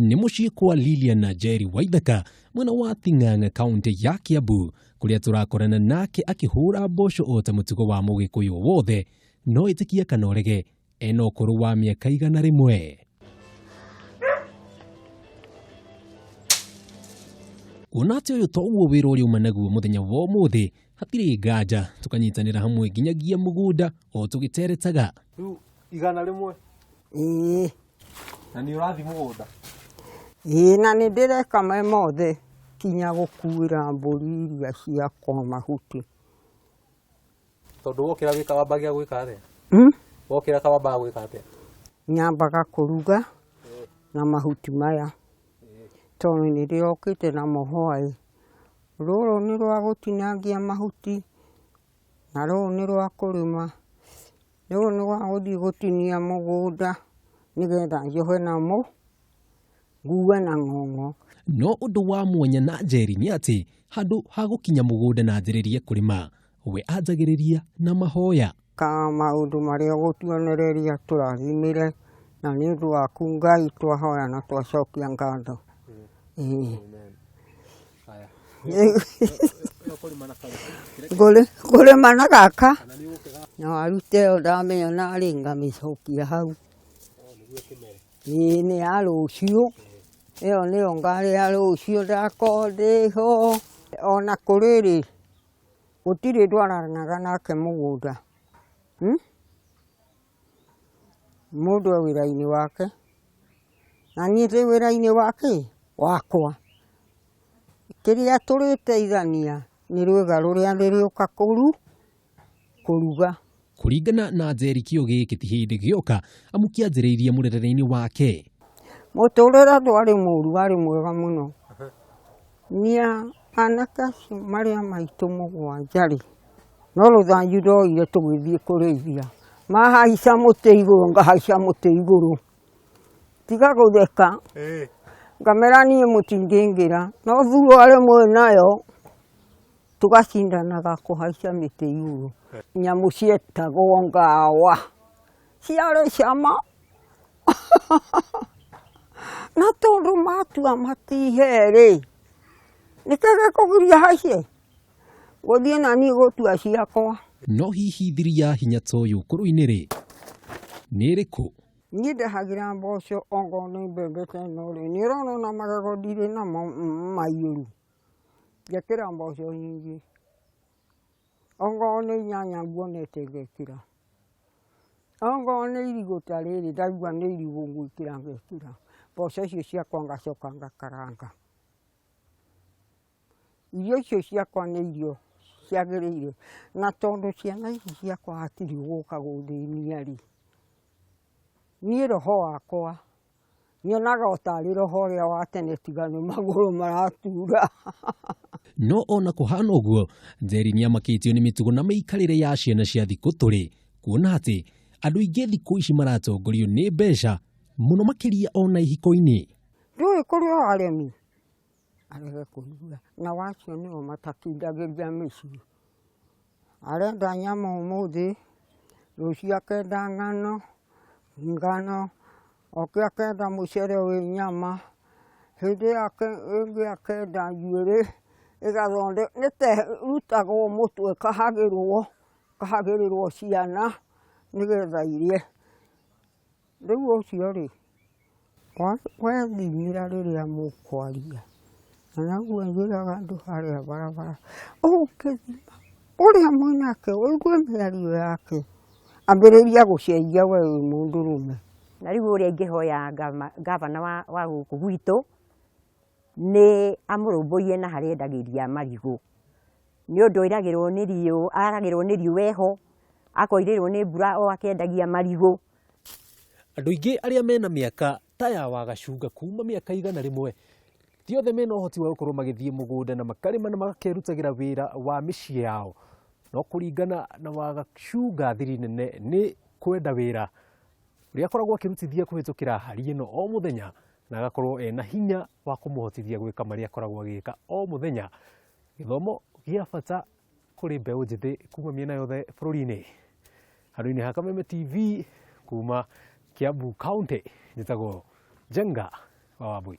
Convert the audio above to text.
nĩ mũciĩ kwa Lilian na Jerry Waithaka mwena wa Ting'ang'a kaunti ya Kiambu kũrĩa tũrakorana nake akĩhũra mboco o ta mũtugo wa Mũgĩkũyũ wothe no ĩtĩkia kana ũrege ena ũkũrũ wa mĩaka 100. Kuona atĩ ũyũ toguo wĩra ũrĩa uma naguo mũthenya wa ũmũthĩ hatirĩ nganja tũkanyitanĩra hamwe nginyagia mũgũnda o tũgĩteretaga. Rĩu 100? Na nĩ ũrathi mũgũnda? Na nĩ ndĩreka me mothe kinya gũkuĩra mbũri iria ciakwa mahuti. Tondũ wokĩra wĩka wambagia gwĩka atĩa? Wokĩra wambaga gwĩka atĩa? Nyambaga kũruga na mahuti maya. Tondũ nĩ rĩokĩte na mũhũa. Rũrũ nĩ rwa gũtinangia mahuti na rũrũ nĩ rwa kũrĩma. Rũrũ nĩ rwa gũthiĩ gũtinia mũgũnda nĩgetha njohe namo ngue na ng'ong'o. No ũndũ wa mwanya na Jerry nĩ atĩ handũ ha gũkinya mũgũnda na njĩrĩrie kũrĩma we anjagĩrĩria na mahoya. Maũndũ marĩa gũtuonereria tũrathimĩre na nĩ ũndũ waku Ngai twahoya na twacokia ngatho. Kũrĩma na gaka na warute ĩyo ndamenya narĩ ngamĩcokia hau. Nĩ ya rũciũ. Ĩyo nĩyo ngarĩ ya rũciũ ndakorwo ndĩho. Ona kũrĩrĩ gũtirĩ ndwaranaga nake mũgũnda. Mũndũ e wĩra-inĩ wake na niĩ ndĩ wĩra-inĩ wake wakwa. Kĩrĩa tũrĩteithania nĩ rwĩga rũrĩa rĩrĩũka kũruga. Kũringana na Jerry kĩo gĩkĩ ti hĩndĩ gĩoka amu kĩanjĩrĩirie mũrerere-inĩ wake. Mũtũrĩre ndwarĩ mũru, warĩ mwega mũno. Niĩ anake acio marĩa maitũ mũgwanja-rĩ, no rũthanju ndoire tũgĩthiĩ kũrĩithia. Mahaica mũtĩ igũrũ ngahaica mũtĩ igũrũ. Tiga gũtheka. Ngamera niĩ mũtingĩngĩra. No thuro arĩ nayo tũgacindanaga kũhaica mĩtĩ igũrũ. Nyamũ cietagwo ngawa. Ciarĩ cama. Na tondũ matua matihe-rĩ, nĩkĩ gĩkũgiria haice? Gũthiĩ na niĩ gũtua ciakwa. No hihi thiri ya hinya ta ũyũ ũkũrũ-inĩ-rĩ nĩ ĩrĩkũ? Niĩ ndehagĩra mboco ongorwo nĩ mbembe ta ĩno-rĩ, nĩ ũrona ona magego ndirĩ namo maiyũru. Ngekĩra mboco nyingĩ. Ongorwo nĩ nyanya nguonete ngekĩra. Ongorwo nĩ irigũ ta rĩrĩ ndaigua nĩ irigũ ngwĩkĩra ngekĩra. Mboco icio ciakwa ngacoka ngakaranga. Irio icio ciakwa nĩ irio ciagĩrĩire. Na tondũ ciana ici ciakwa hatirĩ gũka gũthĩnia-rĩ, niĩ roho wakwa nyonaga o tarĩ roho ũrĩa wa tene tiga nĩ magũrũ maratura. No ona kũhana ũguo Jerry nĩamakĩtio nĩ mĩtugo na mĩikarĩre ya ciana cia thikũ tũrĩ kuona atĩ andũ aingĩ thikũ ici maratongorio nĩ mbeca mũno makĩria ona ihiko-inĩ. Ndũĩ kũrĩ o aremi arege kũigua na wacio nĩo matakindagĩria mĩciĩ. Arenda nyama ũmũthĩ, rũciũ akenda ngano, oke akenda mũcere wĩ nyama, hĩndĩ ĩngĩ akenda njuĩrĩ ĩgathondekwo nĩ ta ĩrutagwo mũtwe kahagĩrĩrwo ciana nĩgetha irĩe. Rĩu ũcio-rĩ, wethimĩra rĩrĩa mũkwaria na naguo njĩraga andũ harĩa barabara ũngĩthima ũrĩa mwĩnake ũigue mĩario yake ambĩrĩria gũcenjia we wĩ mũndũrũme. Na rĩu ũrĩa ingĩhoya ngavana wa gũkũ gwitũ nĩ amũrũmbũiye na harĩa endagĩria marigũ. Nĩ ũndũ aragĩrwo nĩ riũa eho, akoirĩrwo nĩ mbura o akĩendagia marigũ. Andũ aingĩ arĩa mena mĩaka ta ya Wagacunga kuma mĩaka 100 ti othe mena ũhoti wa gũkorwo magĩthiĩ mũgũnda na makarĩma na makerutagĩra wĩra wa mĩciĩ yao. No kũringana na Wagacunga thiri nene nĩ kwenda wĩra ũrĩa akoragwo akĩrutithia kũhĩtũkĩra hari ĩno o mũthenya na agakorwo ena hinya wa kũmũhotithia gwĩka marĩa akoragwo agĩka o mũthenya. Gĩthomo gĩa bata kũrĩ mbeũ njĩthĩ kuma mĩena yothe bũrũri-inĩ. Handũ-inĩ ha Kameme TV kuma Kiambu County njĩtagwo Jenga wa Wambui.